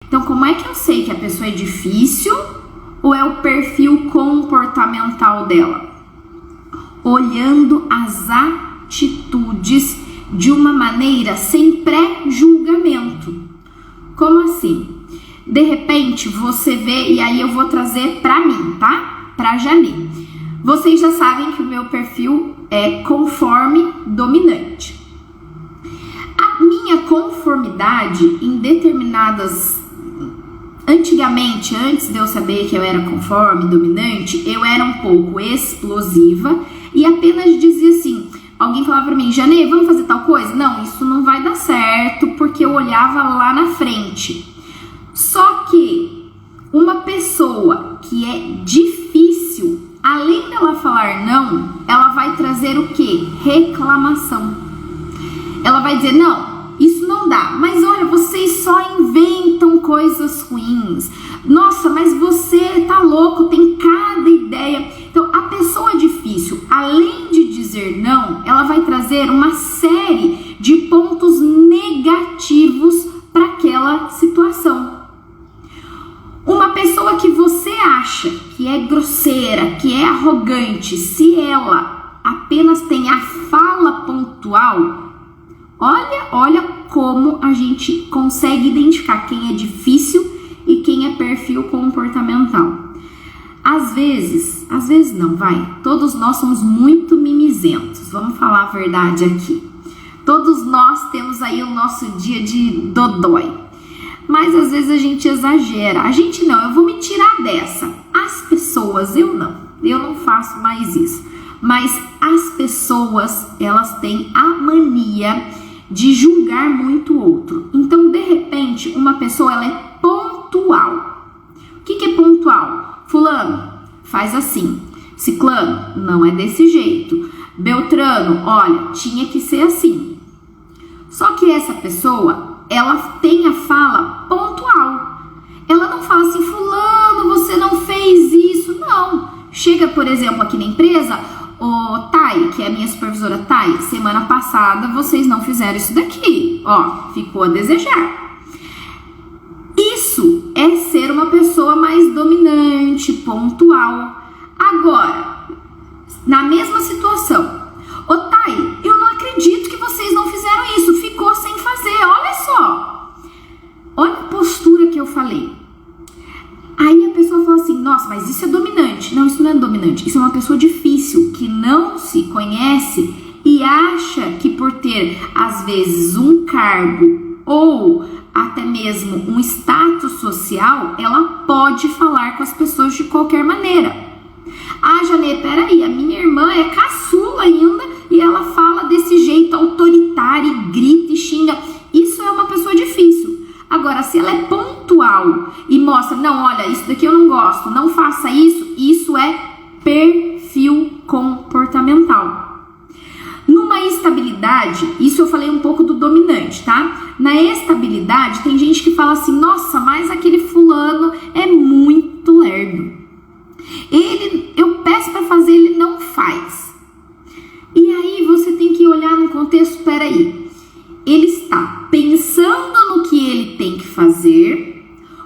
Então, como é que eu sei que a pessoa é difícil ou é o perfil comportamental dela? Olhando as atitudes de uma maneira sem pré-julgamento. Como assim? De repente, você vê, e aí eu vou trazer pra mim, tá? Pra Janê. Vocês já sabem que o meu perfil é conforme dominante. A minha conformidade em determinadas... Antigamente, antes de eu saber que eu era conforme dominante, eu era um pouco explosiva e apenas dizia assim, alguém falava pra mim, Janê, vamos fazer tal coisa? Não, isso não vai dar certo, porque eu olhava lá na frente. Só que uma pessoa que é difícil, além dela falar não, ela vai trazer o quê? Reclamação. Ela vai dizer, não, isso não dá, mas olha, vocês só inventam coisas ruins. Nossa, mas você tá louco, tem cada ideia. Então, a pessoa difícil, além de dizer não, ela vai trazer uma série de pontos negativos para aquela situação. Uma pessoa que você acha que é grosseira, que é arrogante, se ela apenas tem a fala pontual, olha como a gente consegue identificar quem é difícil e quem é perfil comportamental. Às vezes não, todos nós somos muito mimizentos, vamos falar a verdade aqui. Todos nós temos aí o nosso dia de dodói, mas às vezes a gente exagera. A gente não, eu vou me tirar dessa. As pessoas, eu não faço mais isso. Mas as pessoas, elas têm a mania de julgar muito o outro. Então, de repente, uma pessoa, ela é pontual. O que é pontual? Fulano, faz assim. Ciclano, não é desse jeito. Beltrano, olha, tinha que ser assim. Só que essa pessoa, ela tem a fala pontual. Ela não fala assim, fulano, você não fez isso. Não. Chega, por exemplo, aqui na empresa, o Thay, que é a minha supervisora Thay, semana passada vocês não fizeram isso daqui. Ó, ficou a desejar. Isso é ser uma pessoa mais dominante, pontual. Agora, na mesma situação, ô Thay, eu não acredito que vocês não fizeram isso, ficou sem fazer, olha só. Olha a postura que eu falei. Aí a pessoa fala assim, nossa, mas isso é dominante. Não, isso não é dominante, isso é uma pessoa difícil, que não se conhece e acha que por ter, às vezes, um cargo ou até mesmo um status social, ela pode falar com as pessoas de qualquer maneira. Ah, Janê, peraí, a minha irmã é caçula ainda e ela fala desse jeito autoritário, e grita e xinga. Isso é uma pessoa difícil. Agora, se ela é pontual e mostra, não, olha, isso daqui eu não gosto, não faça isso, isso é perfil comportamental. Numa estabilidade, isso eu falei um pouco do dominante, tá? Na estabilidade, tem gente que fala assim, nossa, mas aquele fulano é muito lerdo. Eu peço para fazer, ele não faz. E aí você tem que olhar no contexto, peraí, ele está pensando no que ele tem que fazer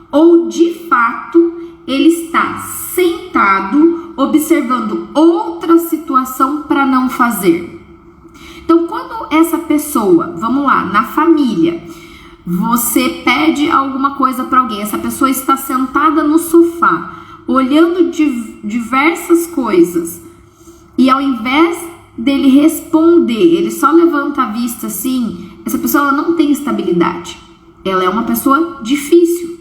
ou de fato ele está sentado observando outra situação para não fazer? Então, quando essa pessoa, vamos lá, na família, você pede alguma coisa para alguém, essa pessoa está sentada no sofá, olhando diversas coisas, e ao invés dele responder, ele só levanta a vista assim, essa pessoa ela não tem estabilidade, ela é uma pessoa difícil.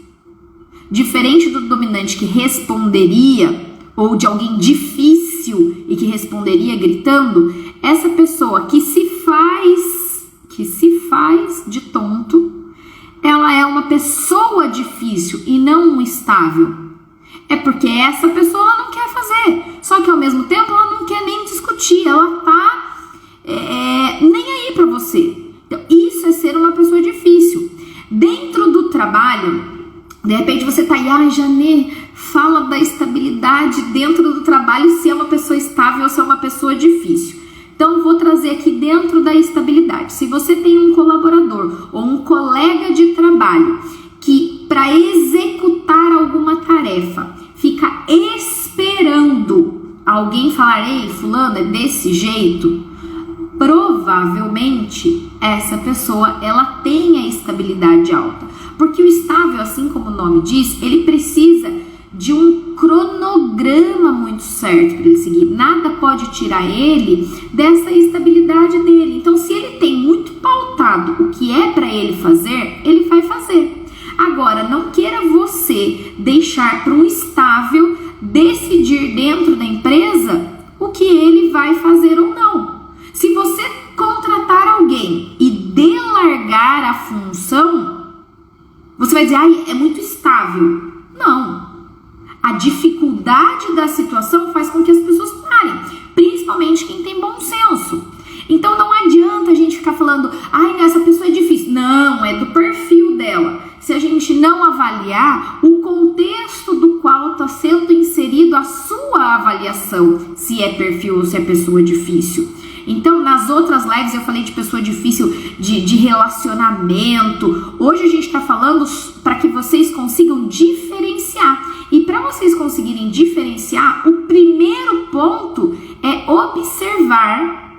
Diferente do dominante que responderia, ou de alguém difícil e que responderia gritando, essa pessoa que se faz de tonto, ela é uma pessoa difícil e não um estável. É porque essa pessoa ela não quer fazer, só que ao mesmo tempo ela não quer nem discutir, ela tá nem aí pra você. Então isso é ser uma pessoa difícil. Dentro do trabalho, de repente você tá aí, ai Janê, fala da estabilidade dentro do trabalho, se é uma pessoa estável ou se é uma pessoa difícil. Então vou trazer aqui dentro da estabilidade. Se você tem um colaborador ou um colega de trabalho que para executar alguma tarefa, fica esperando alguém falar, ei, fulano, é desse jeito, provavelmente essa pessoa ela tem a estabilidade alta. Porque o estável, assim como o nome diz, ele precisa de um cronograma muito certo para ele seguir. Nada pode tirar ele dessa estabilidade dele. Então, se ele tem muito pautado o que é para ele fazer, ele vai fazer. Agora, não queira você deixar para um estável decidir dentro da empresa o que ele vai fazer ou não. Se você contratar alguém e delargar a função, você vai dizer, ai, é muito estável. Não. A dificuldade da situação faz com que as pessoas parem, principalmente quem tem bom senso. Então não adianta a gente ficar falando, ai, essa pessoa é difícil. Não, é do perfil dela. Se a gente não avaliar o contexto do qual está sendo inserido a sua avaliação, se é perfil ou se é pessoa difícil. Então, nas outras lives eu falei de pessoa difícil, de relacionamento. Hoje a gente está falando para que vocês consigam diferenciar. E para vocês conseguirem diferenciar, o primeiro ponto é observar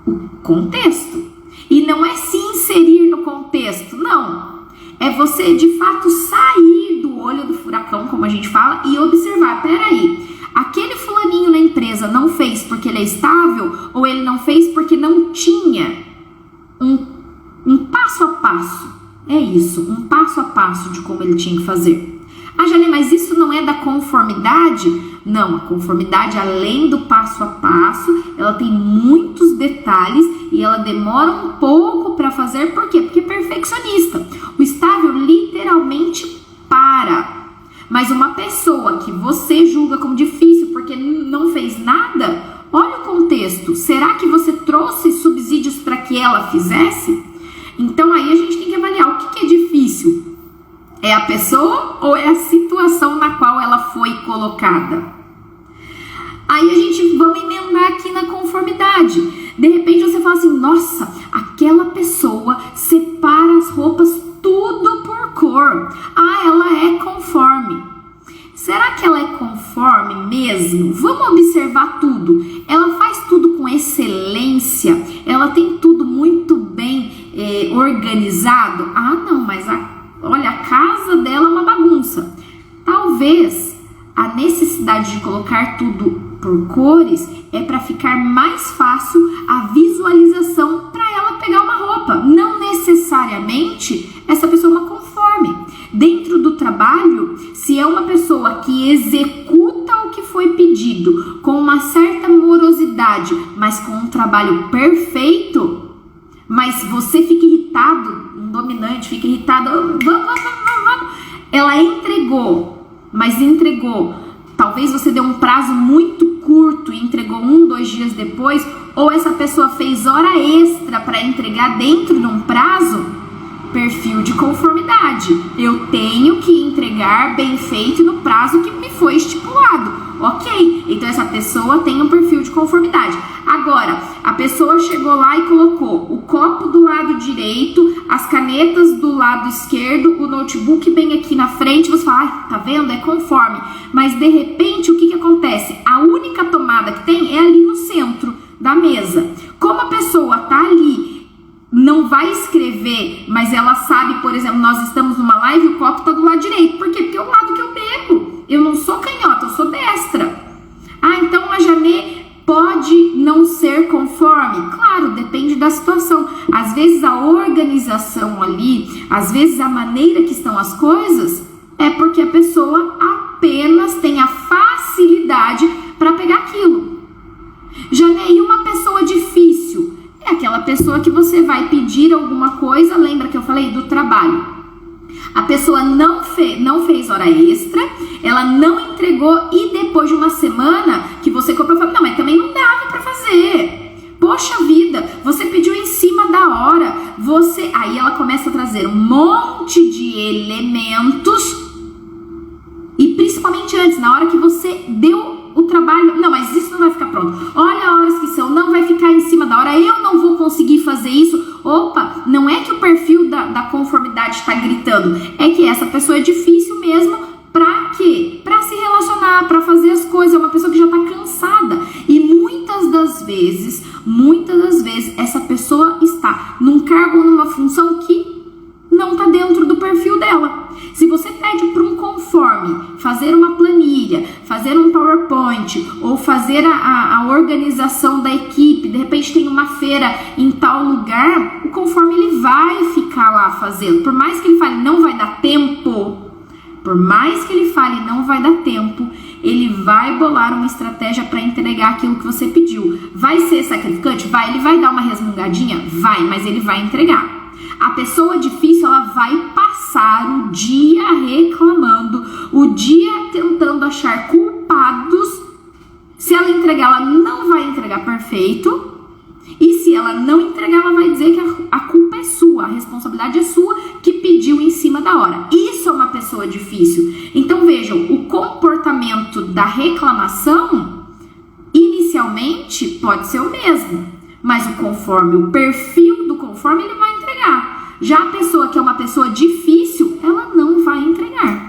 o contexto. E não é se inserir no contexto, não. É você, de fato, sair do olho do furacão, como a gente fala, e observar. Peraí, aquele fulaninho na empresa não fez porque ele é estável ou ele não fez porque não tinha um passo a passo. É isso, um passo a passo de como ele tinha que fazer. Ah, Jane, mas isso não é da conformidade? Não, a conformidade, além do passo a passo, ela tem muitos detalhes e ela demora um pouco para fazer. Por quê? Porque é perfeccionista. O estável literalmente para. Mas uma pessoa que você julga como difícil porque não fez nada, olha o contexto. Será que você trouxe subsídios para que ela fizesse? Então aí a gente tem que avaliar o que é difícil. É a pessoa ou é a situação na qual ela foi colocada? Aí a gente vai emendar aqui na conformidade. De repente você fala assim, nossa, aquela pessoa separa as roupas tudo por cor. Ah, ela é conforme. Será que ela é conforme mesmo? Vamos observar tudo. Ela faz tudo com excelência? Ela tem tudo muito bem organizado? Ah, não, mas olha, a casa dela é uma bagunça. Talvez a necessidade de colocar tudo por cores é para ficar mais fácil a visualização para ela pegar uma roupa. Não necessariamente essa pessoa é uma conforme. Dentro do trabalho, se é uma pessoa que executa o que foi pedido com uma certa morosidade, mas com um trabalho perfeito, mas você fica irritado, um dominante fica irritado, vamos. Ela entregou, mas entregou. Talvez você deu um prazo muito curto e entregou 1, 2 dias depois, ou essa pessoa fez hora extra para entregar dentro de um prazo. Perfil de conformidade. Eu tenho que entregar bem feito no prazo que me foi estipulado. Ok, então essa pessoa tem um perfil de conformidade. Agora, a pessoa chegou lá e colocou o copo do lado direito, as canetas do lado esquerdo, o notebook bem aqui na frente. Você fala, ah, tá vendo? É conforme. Mas de repente, o que acontece? A única tomada que tem é ali no centro da mesa. Como a pessoa tá ali, não vai escrever, mas ela sabe, por exemplo, nós estamos numa live e o copo tá do lado direito. Por quê? Porque é o lado que eu bebo. Eu não sou canhota, eu sou destra. Ah, então a Janê pode não ser conforme? Claro, depende da situação. Às vezes a organização ali, às vezes a maneira que estão as coisas, é porque a pessoa apenas tem a facilidade para pegar aquilo. Janê, e uma pessoa difícil? É aquela pessoa que você vai pedir alguma coisa, lembra que eu falei do trabalho? A pessoa não fez hora extra, ela não entregou e depois de uma semana que você comprou, falou, não, mas também não dava para fazer. Poxa vida, você pediu em cima da hora, aí ela começa a trazer um monte de elementos e principalmente antes, na hora que você deu o trabalho, não, mas isso não vai ficar pronto. Olha horas que são, não vai ficar em cima da hora, eu não vou conseguir fazer isso. Opa, não é que o perfil da da conformidade está gritando? É que essa pessoa é difícil mesmo. Pra quê? Pra se relacionar, pra fazer as coisas. É uma pessoa que já tá cansada. E muitas das vezes, essa pessoa está num cargo ou numa função que não tá dentro do perfil dela. Se você pede para um conforme fazer uma planilha, fazer um PowerPoint ou fazer a organização da equipe, de repente tem uma feira em tal lugar, o conforme ele vai ficar lá fazendo. Por mais que ele fale não vai dar tempo, ele vai bolar uma estratégia para entregar aquilo que você pediu. Vai ser sacrificante? Vai. Ele vai dar uma resmungadinha? Vai, mas ele vai entregar. A pessoa difícil, ela vai passar o dia reclamando, o dia tentando achar culpados. Se ela entregar, ela não vai entregar perfeito. E se ela não entregar, ela vai dizer que a culpa é sua, a responsabilidade é sua, que pediu em cima da hora. Isso é uma pessoa difícil. Então vejam, o comportamento da reclamação, inicialmente, pode ser o mesmo. Mas o perfil do conforme, ele vai entregar. Já a pessoa que é uma pessoa difícil, ela não vai entregar.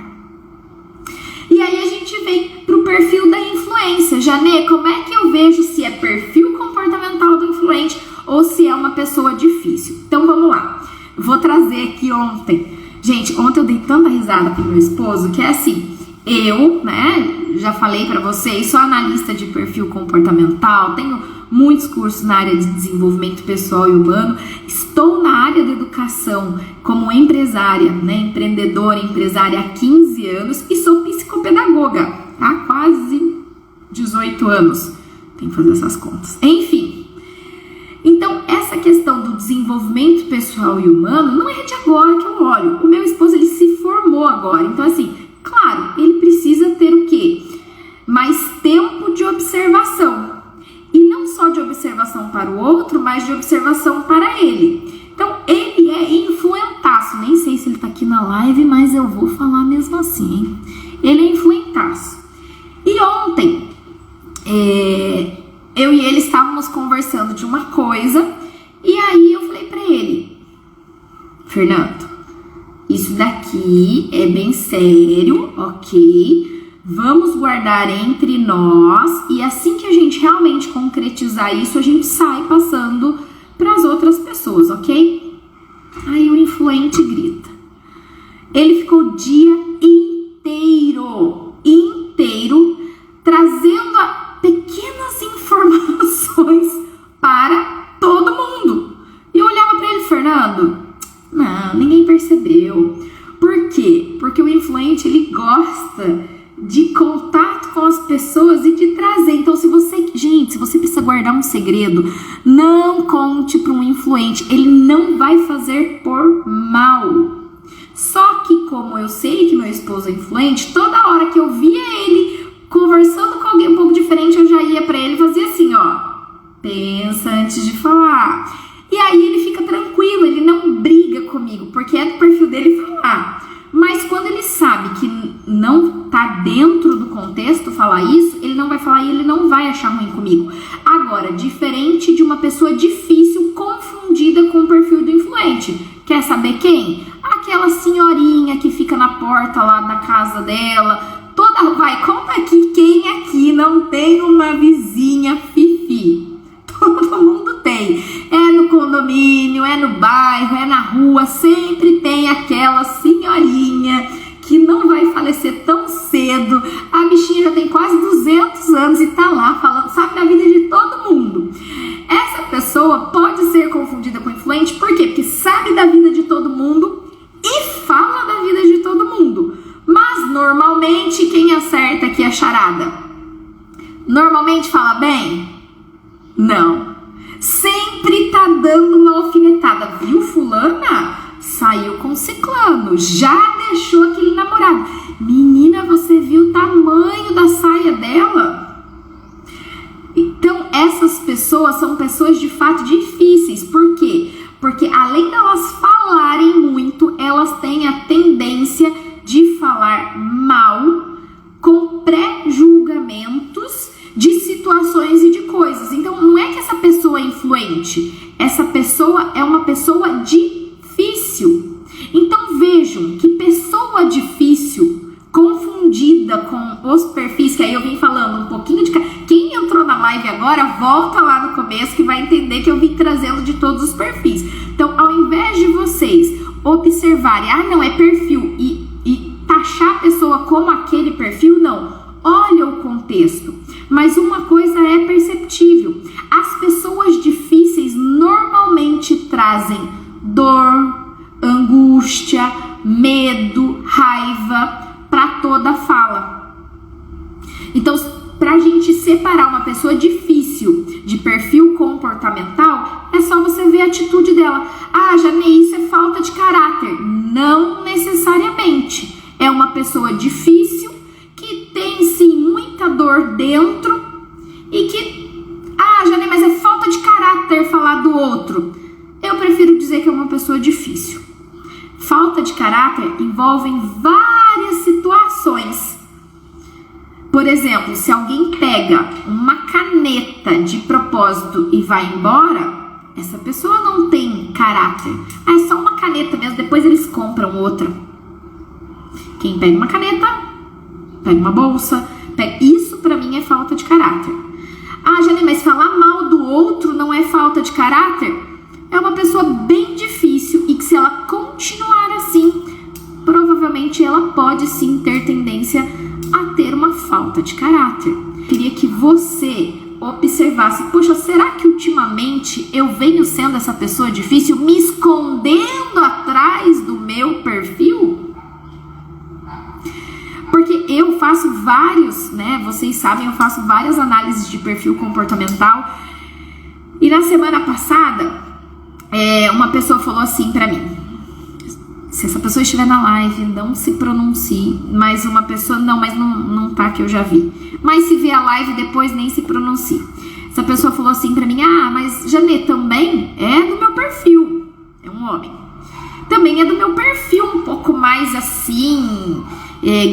E aí a gente vem pro perfil da influência. Janê, como é que eu vejo se é perfil comportamental do influente ou se é uma pessoa difícil? Então vamos lá. Vou trazer aqui ontem. Gente, ontem eu dei tanta risada com meu esposo que é assim, eu, já falei pra vocês, sou analista de perfil comportamental, tenho muitos cursos na área de desenvolvimento pessoal e humano, estou na área da educação como empresária, empreendedora, empresária há 15 anos e sou psicopedagoga há quase 18 anos. Tem que fazer essas contas. Enfim, então essa questão do desenvolvimento pessoal e humano não é de agora que eu olho. O meu esposo, ele se formou agora, então assim, claro, ele precisa ter o quê? Mais tempo de observação. E não só de observação para o outro, mas de observação para ele. Então, ele é influentaço. Nem sei se ele tá aqui na live, mas eu vou falar mesmo assim, hein? Ele é influentaço. E ontem, eu e ele estávamos conversando de uma coisa, e aí eu falei para ele, Fernando, isso daqui é bem sério, ok? Vamos guardar entre nós e assim que a gente realmente concretizar isso, a gente sai passando para as outras pessoas, ok? Aí o influente grita. Ele ficou o dia inteiro, trazendo pequenas informações para todo mundo. E eu olhava para ele, Fernando, não, ninguém percebeu. Por quê? Porque o influente, ele gosta de contato com as pessoas e de trazer. Então, se você precisa guardar um segredo, não conte para um influente. Ele não vai fazer por mal. Só que, como eu sei que meu esposo é influente, toda hora que eu via ele conversando com alguém um pouco diferente, eu já ia para ele e fazia assim, ó, pensa antes de falar. E aí ele fica tranquilo, ele não briga comigo, porque é do perfil dele falar. Mas quando ele sabe que não tá dentro do contexto falar isso, ele não vai falar e ele não vai achar ruim comigo. Agora, diferente de uma pessoa difícil confundida com o perfil do influente. Quer saber quem? Aquela senhorinha que fica na porta lá da casa dela. Conta aqui quem aqui não tem uma vizinha fifi. Todo mundo tem. É no condomínio, é no bairro, é na rua, sempre tem aquela senhorinha que não vai falecer tão cedo. A bichinha já tem quase 200 anos e tá lá falando, sabe da vida de todo mundo. Essa pessoa pode ser confundida com influente, por quê? Porque sabe da vida de todo mundo e fala da vida de todo mundo. Mas normalmente quem acerta aqui a charada? Normalmente fala bem? Não. Sempre tá dando uma alfinetada. Viu, fulana? Saiu com ciclano. Já deixou aquele namorado. Menina, você viu o tamanho da saia dela? Então, essas pessoas são pessoas de fato difíceis. Por quê? Porque além delas falarem muito, elas têm a tendência de falar mal, com pré-julgamentos de situações e de coisas. Então, não é que essa pessoa é influente, essa pessoa é uma pessoa difícil. os perfis, que aí eu vim falando um pouquinho de... Quem entrou na live agora, volta lá no começo que vai entender que eu vim trazendo de todos os perfis. Então, ao invés de vocês observarem, não, é perfil, e taxar a pessoa como aquele perfil, não. Olha o contexto. Mas uma coisa é perceptível. As pessoas difíceis normalmente trazem dor, angústia, medo, raiva para toda fala. Então, para a gente separar uma pessoa difícil de perfil comportamental, é só você ver a atitude dela. Ah, Janei, isso é falta de caráter. Não necessariamente. É uma pessoa difícil que tem sim muita dor dentro e que, Janei, mas é falta de caráter falar do outro. Eu prefiro dizer que é uma pessoa difícil. Falta de caráter envolve várias situações. Por exemplo, se alguém pega uma caneta de propósito e vai embora, essa pessoa não tem caráter. É só uma caneta mesmo, depois eles compram outra. Quem pega uma caneta, pega uma bolsa, isso pra mim é falta de caráter. Jane, mas falar mal do outro não é falta de caráter? É uma pessoa bem difícil e que se ela continuar assim, provavelmente ela pode sim ter tendência a ter uma falta de caráter. Queria que você observasse, poxa, será que ultimamente eu venho sendo essa pessoa difícil, me escondendo atrás do meu perfil? Porque eu faço vários, vocês sabem, eu faço várias análises de perfil comportamental. E na semana passada, uma pessoa falou assim pra mim, se essa pessoa estiver na live, não se pronuncie, mas uma pessoa, não tá, que eu já vi, mas se ver a live depois, nem se pronuncie. Essa pessoa falou assim pra mim, mas Janê, também é do meu perfil, é um homem, também é do meu perfil, um pouco mais assim,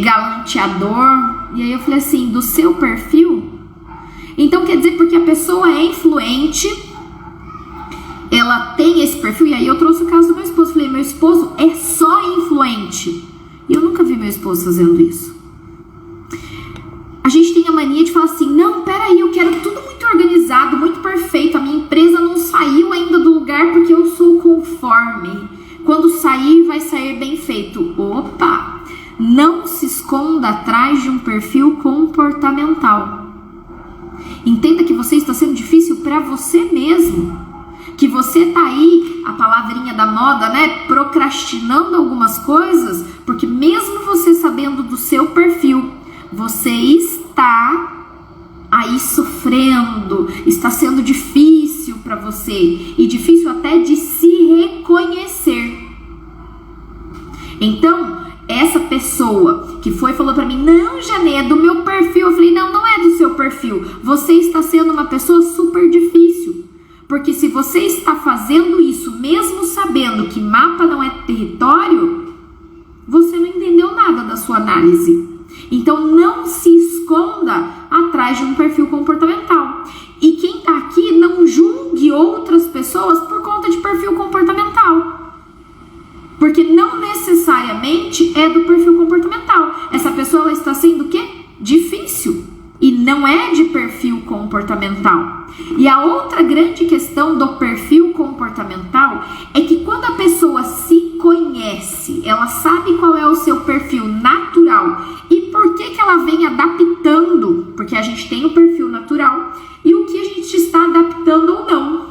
galanteador. E aí eu falei assim, do seu perfil? Então quer dizer, porque a pessoa é influente, ela tem esse perfil. E aí eu trouxe o caso do meu esposo, falei, meu esposo é só influente, e eu nunca vi meu esposo fazendo isso. A gente tem a mania de falar assim, não, peraí, eu quero tudo muito organizado, muito perfeito, a minha empresa não saiu ainda do lugar porque eu sou conforme, quando sair vai sair bem feito. Opa, não se esconda atrás de um perfil comportamental. Entenda que você está sendo difícil para você mesmo, que você tá aí, a palavrinha da moda, procrastinando algumas coisas, porque mesmo você sabendo do seu perfil, você está aí sofrendo, está sendo difícil para você, e difícil até de se reconhecer. Então, essa pessoa que falou pra mim, não, Janê, é do meu perfil. Eu falei, não é do seu perfil, você está sendo uma pessoa super difícil. Porque se você está fazendo isso, mesmo sabendo que mapa não é território, você não entendeu nada da sua análise. Então não se esconda atrás de um perfil comportamental. E quem está aqui, não julgue outras pessoas por conta de perfil comportamental. Porque não necessariamente é do perfil comportamental. Essa pessoa ela está sendo o quê? Difícil. E não é de perfil comportamental. E a outra grande questão do perfil comportamental é que quando a pessoa se conhece, ela sabe qual é o seu perfil natural e por que ela vem adaptando, porque a gente tem o perfil natural e o que a gente está adaptando ou não.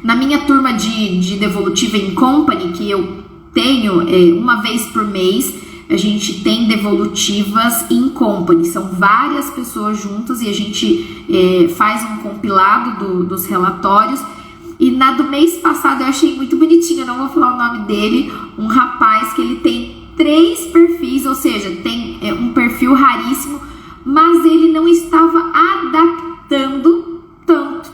Na minha turma de Devolutiva in Company, que eu tenho uma vez por mês, a gente tem devolutivas in company, são várias pessoas juntas e a gente faz um compilado dos relatórios. E na do mês passado eu achei muito bonitinho, eu não vou falar o nome dele, um rapaz que ele tem 3 perfis, ou seja, tem um perfil raríssimo, mas ele não estava adaptando tanto.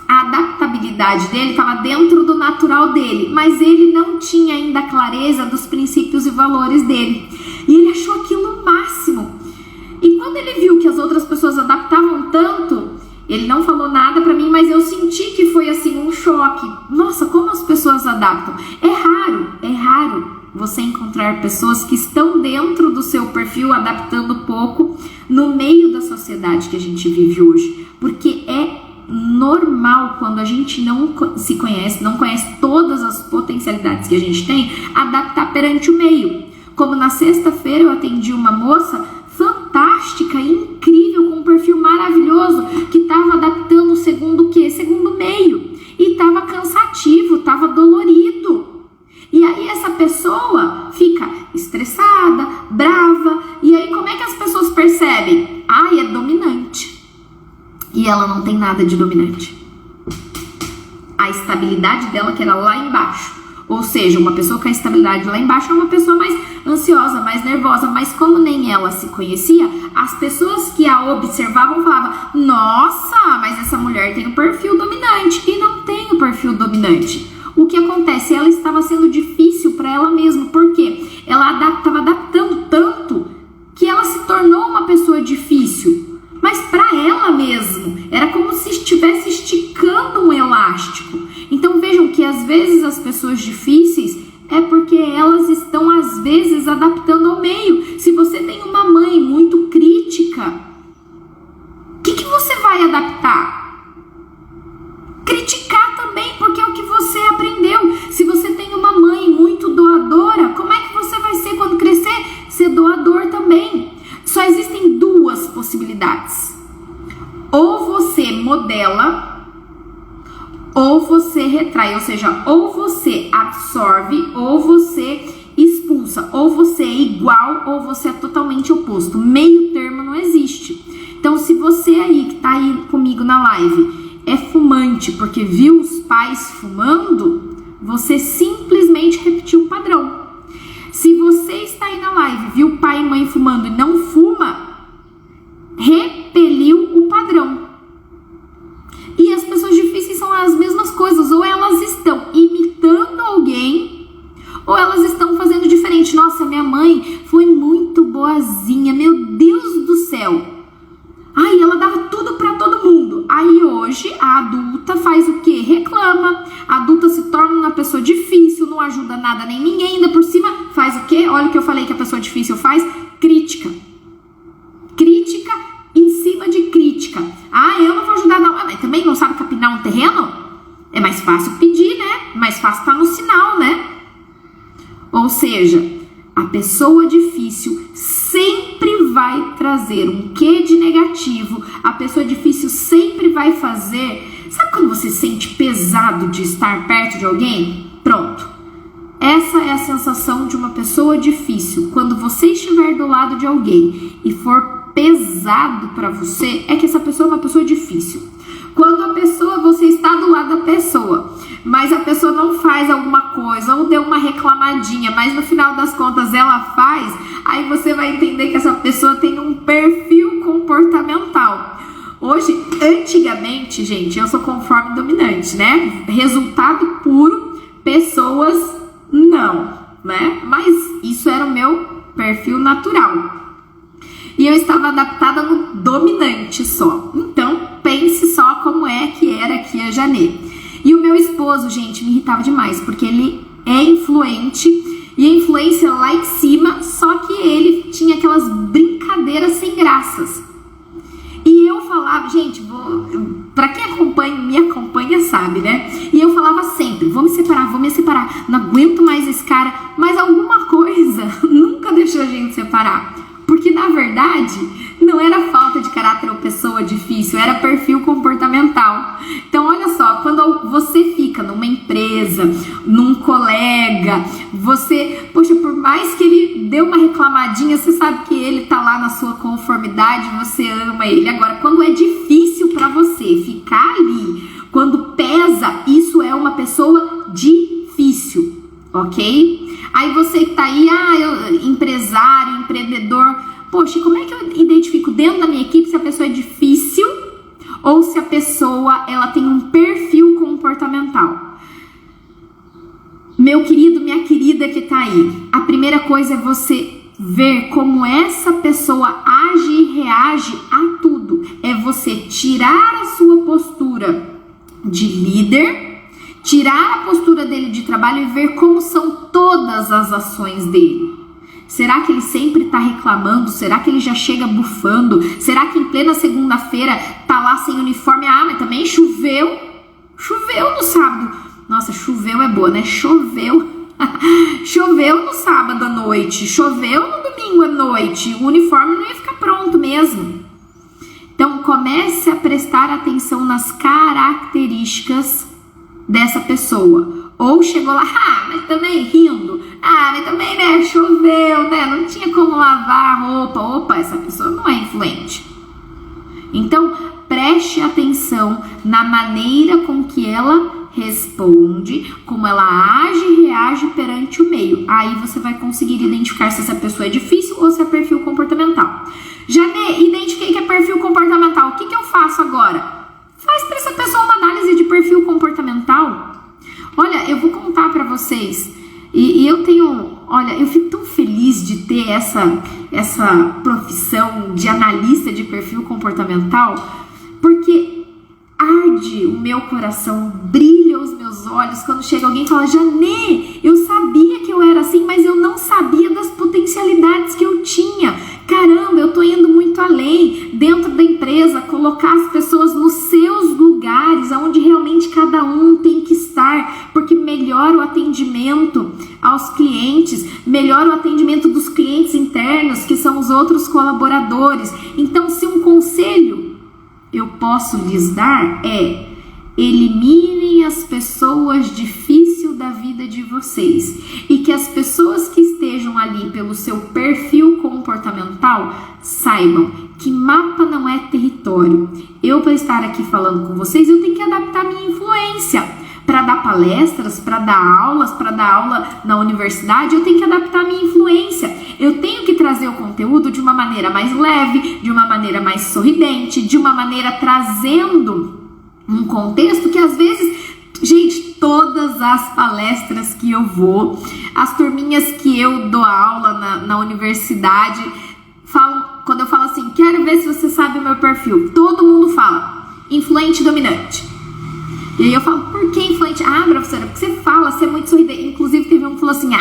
A adaptabilidade dele estava dentro do natural dele, mas ele não tinha ainda clareza dos princípios e valores dele. E ele achou aquilo o máximo. E quando ele viu que as outras pessoas adaptavam tanto, ele não falou nada pra mim, mas eu senti que foi assim um choque. Nossa, como as pessoas adaptam. É raro você encontrar pessoas que estão dentro do seu perfil adaptando pouco pouco no meio da sociedade que a gente vive hoje, porque é normal, quando a gente não se conhece, não conhece todas as potencialidades que a gente tem, adaptar perante o meio. Como na sexta-feira eu atendi uma moça fantástica, incrível, com um perfil maravilhoso, que estava adaptando segundo o quê? Segundo meio. E estava cansativo, estava dolorido. E aí essa pessoa fica estressada, brava, e aí como é que as pessoas percebem? É dominante. E ela não tem nada de dominante. A estabilidade dela que era lá embaixo. Ou seja, uma pessoa com a estabilidade lá embaixo é uma pessoa mais ansiosa, mais nervosa. Mas como nem ela se conhecia, as pessoas que a observavam falavam: nossa, mas essa mulher tem um perfil dominante. E não tem o perfil dominante. O que acontece? Ela estava sendo difícil para ela mesma. Por quê? Ela estava adaptando tanto que ela se tornou uma pessoa difícil. Mas para ela mesmo, era como se estivesse esticando um elástico. Então vejam que às vezes as pessoas difíceis é porque elas estão às vezes adaptando ao meio. Se você tem uma mãe muito crítica, o que você vai adaptar? Criticar também, porque é o que você aprendeu. Se você tem uma mãe muito doadora, como é que você vai ser quando crescer? Ser doador também. Só existem duas possibilidades. Ou você modela, ou você retrai. Ou seja, ou você absorve, ou você expulsa. Ou você é igual, ou você é totalmente oposto. Meio termo não existe. Então, se você aí que tá aí comigo na live é fumante porque viu os pais fumando, você simplesmente repetiu o padrão. Se você está aí na live, viu pai e mãe fumando e não fuma, repeliu o padrão. E as pessoas difíceis são as mesmas coisas. Ou elas estão imitando alguém, ou elas estão fazendo diferente. Nossa, minha mãe foi muito boazinha, meu Deus do céu. Ela dava tudo pra todo mundo. Aí hoje a adulta faz o quê? Reclama. A adulta se torna uma pessoa difícil, não ajuda nada nem ninguém. Ainda por cima faz o quê? Olha o que eu falei que a pessoa difícil faz. Crítica. Crítica em cima de crítica. Eu não vou ajudar não. Mas também não sabe capinar um terreno? É mais fácil pedir, né? Mais fácil tá no sinal, né? Ou seja, a pessoa difícil sempre vai trazer um quê de negativo. A pessoa difícil sempre vai fazer... Sabe quando você se sente pesado de estar perto de alguém? Pronto. Essa é a sensação de uma pessoa difícil. Quando você estiver do lado de alguém e for pesado para você, é que essa pessoa é uma pessoa difícil. Quando a pessoa, você está do lado da pessoa, mas a pessoa não faz alguma coisa ou deu uma reclamadinha, mas no final das contas ela faz, aí você vai entender que essa pessoa tem um perfil comportamental. Hoje, antigamente, gente, eu sou conforme dominante, né? Resultado puro, pessoas não, né? Mas isso era o meu perfil natural. E eu estava adaptada no dominante só. Então, pense só como é que era aqui a Janê. E o meu esposo, gente, me irritava demais, porque ele é influente, e a influência lá em cima, só que ele tinha aquelas brincadeiras sem graças. E eu falava, gente, pra quem me acompanha sabe, né? E eu falava sempre, vou me separar, não aguento mais esse cara. Mas alguma coisa nunca deixou a gente separar. Porque, na verdade, não era falta de caráter ou pessoa difícil, era perfil comportamental. Então, olha só, quando você fica numa empresa, num colega, poxa, por mais que ele dê uma reclamadinha, você sabe que ele tá lá na sua conformidade, você ama ele. Agora, quando é difícil pra você ficar ali, quando pesa, isso é uma pessoa difícil, ok? Aí você que tá aí, empresário, empreendedor, poxa, como é que eu identifico dentro da minha equipe se a pessoa é difícil ou se a pessoa ela tem um perfil comportamental? Meu querido, minha querida que tá aí, a primeira coisa é você ver como essa pessoa age e reage a tudo. É você tirar a sua postura de líder, tirar a postura dele de trabalho e ver como são todas as ações dele. Será que ele sempre está reclamando? reclamando? Será que ele já chega bufando? Será que em plena segunda-feira tá lá sem uniforme? Ah, mas também choveu. Choveu no sábado. Nossa, choveu é boa, né? Choveu. Choveu no sábado à noite. Choveu no domingo à noite. O uniforme não ia ficar pronto mesmo. Então, comece a prestar atenção nas características dessa pessoa. Ou chegou lá, mas também rindo. Mas também, né, choveu, né, não tinha como lavar a roupa. Opa, essa pessoa não é influente. Então, preste atenção na maneira com que ela responde, como ela age e reage perante o meio. Aí você vai conseguir identificar se essa pessoa é difícil ou se é perfil comportamental. Já identifiquei que é perfil comportamental. O que eu faço agora? Faz para essa pessoa uma análise de perfil comportamental. Olha, eu vou contar para vocês. E eu tenho... Olha, eu fico tão feliz de ter essa profissão de analista de perfil comportamental, porque arde o meu coração, brilha os meus olhos quando chega alguém e fala: Janê, eu sabia que eu era assim, mas eu não sabia das potencialidades que eu tinha. Caramba, eu tô indo muito além dentro da empresa, colocar as pessoas nos seus lugares, onde realmente cada um tem que estar, porque melhora o atendimento aos clientes, melhora o atendimento dos clientes internos, que são os outros colaboradores. Então, se um conselho eu posso lhes dar é: eliminem as pessoas difíceis da vida de vocês, e que as pessoas que estejam ali pelo seu perfil comportamental saibam que mapa não é território. Eu, para estar aqui falando com vocês, eu tenho que adaptar minha influência. Para dar palestras, para dar aulas, para dar aula na universidade, eu tenho que adaptar minha influência. Eu tenho que trazer o conteúdo de uma maneira mais leve, de uma maneira mais sorridente, de uma maneira trazendo um contexto que às vezes... Gente, todas as palestras que eu vou, as turminhas que eu dou aula na universidade, falam, quando eu falo assim: quero ver se você sabe o meu perfil, todo mundo fala influente dominante. E aí eu falo: por que influente? Professora, porque você fala, você é muito sorridente. Inclusive teve um que falou assim: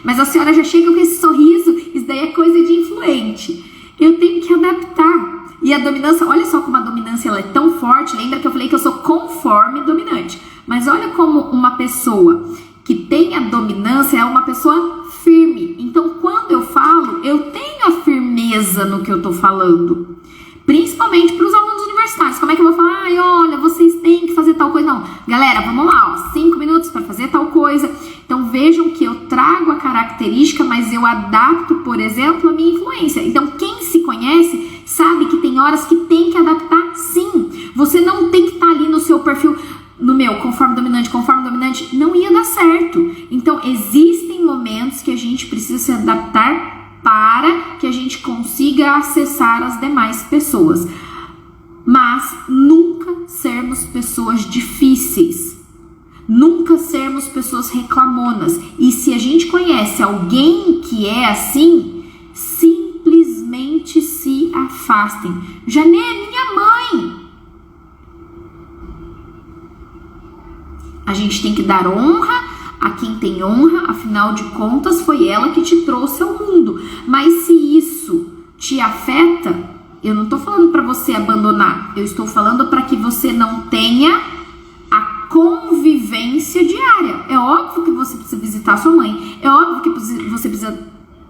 mas a senhora já chega com esse sorriso, isso daí é coisa de influente. Eu tenho que adaptar. E a dominância, olha só como a dominância ela é tão forte. Lembra que eu falei que eu sou conforme dominante? Mas olha como uma pessoa que tem a dominância é uma pessoa firme. Então, quando eu falo, eu tenho a firmeza no que eu tô falando. Principalmente para os alunos universitários. Como é que eu vou falar? Olha, vocês têm que fazer tal coisa. Não, galera, vamos lá, 5 minutos para fazer tal coisa. Então, vejam que eu trago a característica, mas eu adapto, por exemplo, a minha influência. Então, quem se conhece sabe que tem horas que tem que adaptar, sim. Você não tem que estar ali no seu perfil... No meu, conforme dominante, não ia dar certo. Então, existem momentos que a gente precisa se adaptar para que a gente consiga acessar as demais pessoas. Mas nunca sermos pessoas difíceis. Nunca sermos pessoas reclamonas. E se a gente conhece alguém que é assim, simplesmente se afastem. Janê, minha mãe! A gente tem que dar honra a quem tem honra, afinal de contas foi ela que te trouxe ao mundo. Mas se isso te afeta, eu não estou falando para você abandonar, eu estou falando para que você não tenha a convivência diária. É óbvio que você precisa visitar sua mãe, é óbvio que você precisa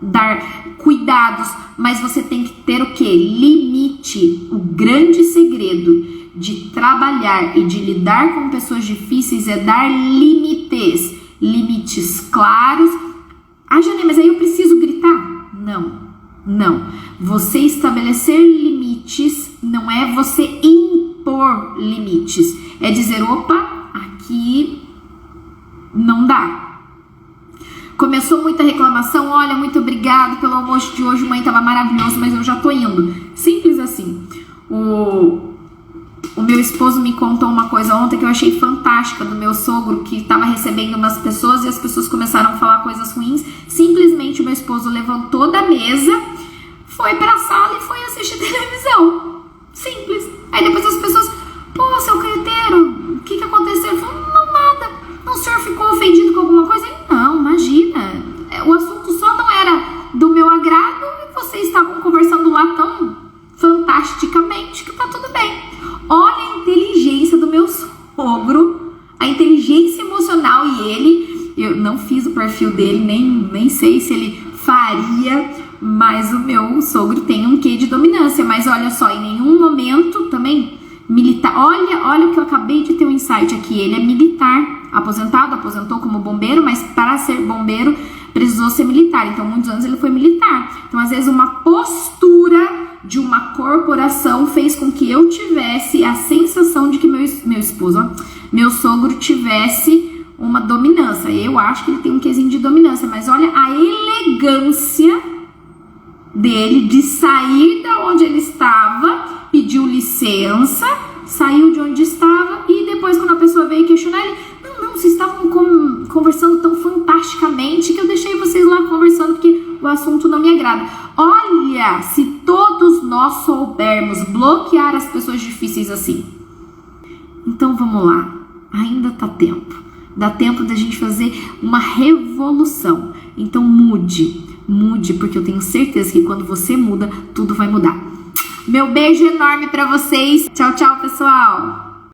dar cuidados, mas você tem que ter o quê? Limite. O grande segredo de trabalhar e de lidar com pessoas difíceis é dar limites. Limites claros. Janê, mas aí eu preciso gritar? Não. Você estabelecer limites não é você impor limites. É dizer, opa, aqui não dá. Começou muita reclamação, olha, muito obrigado pelo almoço de hoje, mãe, tava maravilhoso, mas eu já tô indo. Simples assim. O meu esposo me contou uma coisa ontem que eu achei fantástica do meu sogro, que estava recebendo umas pessoas e as pessoas começaram a falar coisas ruins. Simplesmente o meu esposo levantou da mesa, foi pra sala e foi assistir televisão. Simples. Aí depois as pessoas, pô, seu carteiro, o que aconteceu? Ele falou, não, nada. O senhor ficou ofendido com alguma coisa? Ele, não, imagina. O assunto só não era do meu agrado e vocês estavam perfil dele, nem sei se ele faria, mas o meu sogro tem um quê de dominância. Mas olha só, em nenhum momento também militar. Olha o que eu acabei de ter um insight aqui. Ele é militar, aposentou como bombeiro, mas para ser bombeiro precisou ser militar. Então, muitos anos ele foi militar. Então, às vezes, uma postura de uma corporação fez com que eu tivesse a sensação de que meu sogro tivesse uma dominância. Eu acho que ele tem um quesinho de dominância, mas olha a elegância dele de sair da onde ele estava, pediu licença, saiu de onde estava e depois, quando a pessoa veio questionar ele, não, vocês estavam conversando tão fantasticamente que eu deixei vocês lá conversando porque o assunto não me agrada. Olha, se todos nós soubermos bloquear as pessoas difíceis assim. Então vamos lá, ainda tá tempo. Dá tempo da gente fazer uma revolução. Então mude, porque eu tenho certeza que quando você muda, tudo vai mudar. Meu beijo enorme pra vocês. Tchau, tchau, pessoal.